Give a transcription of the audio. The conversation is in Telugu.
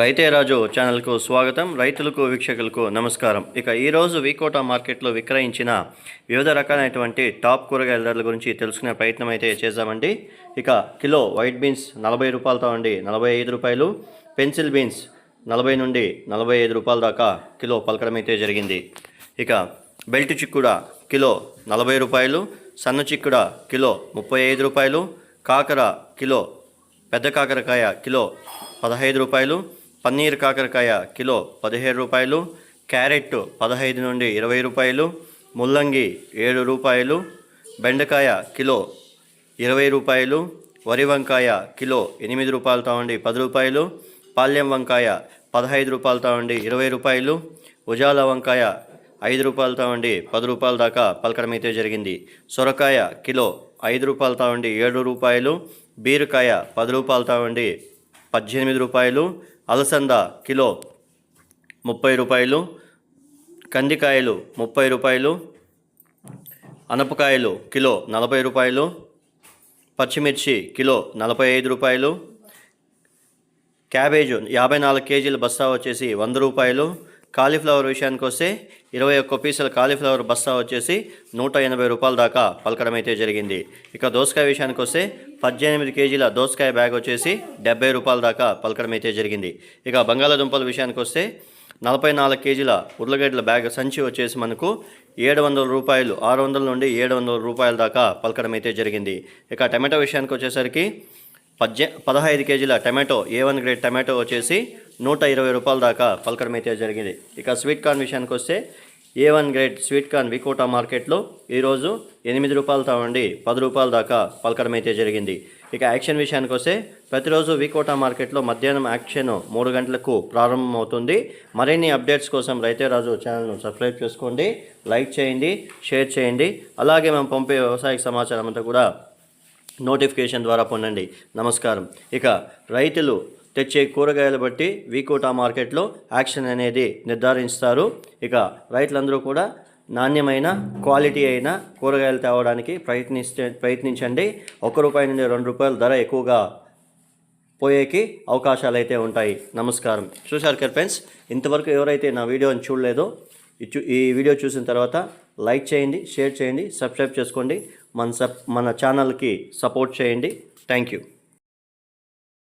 రైతే రాజు ఛానల్కు స్వాగతం. రైతులకు వీక్షకులకు నమస్కారం. ఇక ఈరోజు వీకోటా మార్కెట్లో విక్రయించిన వివిధ రకాలైనటువంటి టాప్ కూరగాయల ధరల గురించి తెలుసుకునే ప్రయత్నం అయితే చేద్దామండి. ఇక కిలో వైట్ బీన్స్ 40 రూపాయలతో అండి 45 రూపాయలు, పెన్సిల్ బీన్స్ 40 నుండి 45 రూపాయల దాకా కిలో పలకడం అయితే జరిగింది. ఇక బెల్ట్ చిక్కుడ కిలో 40 రూపాయలు, సన్న చిక్కుడ కిలో 35 రూపాయలు, కాకర కిలో పెద్ద కాకరకాయ కిలో 15 రూపాయలు, పన్నీర్ కాకరకాయ కిలో 17 రూపాయలు, క్యారెట్ 15 నుండి 20 రూపాయలు, ముల్లంగి 7 రూపాయలు, బెండకాయ కిలో 20 రూపాయలు, వరి వంకాయ కిలో 8 రూపాయలతో ఉండి 10 రూపాయలు, పాల్యం వంకాయ 15 రూపాయలతో ఉండి 20 రూపాయలు, ఉజాల వంకాయ 5 రూపాయలతో ఉండి 10 రూపాయల దాకా పలకడం అయితే జరిగింది. సొరకాయ కిలో 5 రూపాయలతో ఉండి 7 రూపాయలు, బీరకాయ 10 రూపాయలతో ఉండి 18 రూపాయలు, అలసంద కిలో 30 రూపాయలు, కందికాయలు 30 రూపాయలు, అనపకాయలు కిలో 40 రూపాయలు, పచ్చిమిర్చి కిలో 45 రూపాయలు, క్యాబేజ్ 54 కేజీల బస్తా వచ్చేసి 100 రూపాయలు, కాలీఫ్లవర్ విషయానికి వస్తే 21 పీసుల కాలీఫ్లవర్ బస్తా వచ్చేసి 180 రూపాయల దాకా పలకడం అయితే జరిగింది. ఇక దోసకాయ విషయానికి వస్తే 18 కేజీల దోసకాయ బ్యాగ్ వచ్చేసి 70 రూపాయల దాకా పలకడం అయితే జరిగింది. ఇక బంగాళాదుంపల విషయానికి వస్తే 44 కేజీల ఉర్లగడ్డల బ్యాగ్ సంచి వచ్చేసి మనకు 700 రూపాయలు, 600 నుండి 700 రూపాయల దాకా పలకడం అయితే జరిగింది. ఇక టమాటో విషయానికి వచ్చేసరికి 15 కేజీల టమాటో A1 గ్రేడ్ టమాటో వచ్చేసి 120 రూపాయల దాకా పలకడం అయితే జరిగింది. ఇక స్వీట్ కార్న్ విషయానికి వస్తే A1 grade sweet corn V Kota మార్కెట్లో ఈరోజు 8 రూపాయలతో ఉండి 10 రూపాయల దాకా పలకడం అయితే జరిగింది. ఇక యాక్షన్ విషయానికి వస్తే ప్రతిరోజు వీకోటా మార్కెట్లో మధ్యాహ్నం యాక్షన్ 3 గంటలకు ప్రారంభమవుతుంది. మరిన్ని అప్డేట్స్ కోసం రైతే రాజు ఛానల్ను సబ్స్క్రైబ్ చేసుకోండి, లైక్ చేయండి, షేర్ చేయండి. అలాగే మేము పంపే వ్యవసాయ సమాచారం అంతా కూడా నోటిఫికేషన్ ద్వారా పొందండి. నమస్కారం. ఇక రైతులు తెచ్చే కూరగాయలు బట్టి వీకోటా మార్కెట్లో యాక్షన్ అనేది నిర్ధారిస్తారు. ఇక రైతులందరూ కూడా నాణ్యమైన క్వాలిటీ అయిన కూరగాయలు తేవడానికి ప్రయత్నించండి. 1 రూపాయి నుండి 2 రూపాయల ధర ఎక్కువగా పోయేకి అవకాశాలు అయితే ఉంటాయి. నమస్కారం. చూశారు కదా ఫ్రెండ్స్, ఇంతవరకు ఎవరైతే నా వీడియోని చూడలేదో ఈ వీడియో చూసిన తర్వాత లైక్ చేయండి, షేర్ చేయండి, సబ్స్క్రైబ్ చేసుకోండి, మన ఛానల్కి సపోర్ట్ చేయండి. Thank you.